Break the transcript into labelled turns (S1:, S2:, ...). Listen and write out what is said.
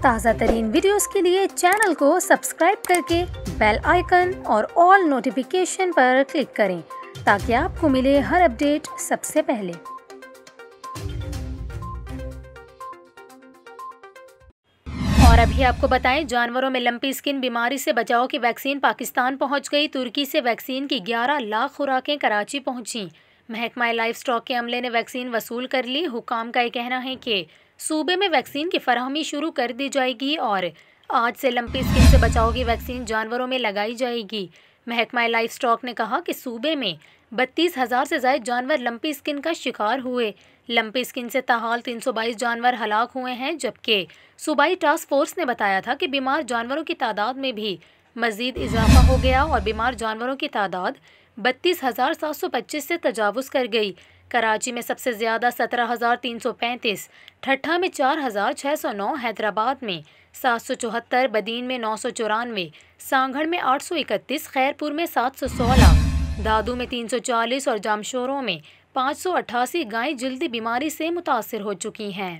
S1: ताज़ा तरीन वीडियोस के लिए चैनल को सब्सक्राइब करके बेल आइकन और ऑल नोटिफिकेशन पर क्लिक करें ताकि आपको मिले हर अपडेट सबसे पहले। और अभी आपको बताएं, जानवरों में लंपी स्किन बीमारी से बचाव की वैक्सीन पाकिस्तान पहुंच गई। तुर्की से वैक्सीन की 11 लाख खुराकें कराची पहुंची। महकमा लाइफ स्टॉक के अमले ने वैक्सीन वसूल कर ली। हुकाम का ये कहना है कि सूबे में वैक्सीन की फराहमी शुरू कर दी जाएगी और आज से लंपी स्किन से बचाव की वैक्सीन जानवरों में लगाई जाएगी। महकमा लाइफ स्टॉक ने कहा कि सूबे में 32,000 से ज़ायद जानवर लंपी स्किन का शिकार हुए। लंपी स्किन से ताहाल 322 जानवर हलाक हुए हैं, जबकि सूबाई टास्क फोर्स ने बताया था कि बीमार जानवरों की तादाद में भी मज़ीद इजाफा हो गया और बीमार जानवरों की तादाद 32,725 से तजावुज़ कर गई। कराची में सबसे ज़्यादा 17,335, ठट्ठा में 4,609, हैदराबाद में 774, बदीन में 994, सांगड़ में 831, खैरपुर में 716, दादू में 340 और जामशोरों में 588 गायें जल्दी बीमारी से मुतासिर हो चुकी हैं।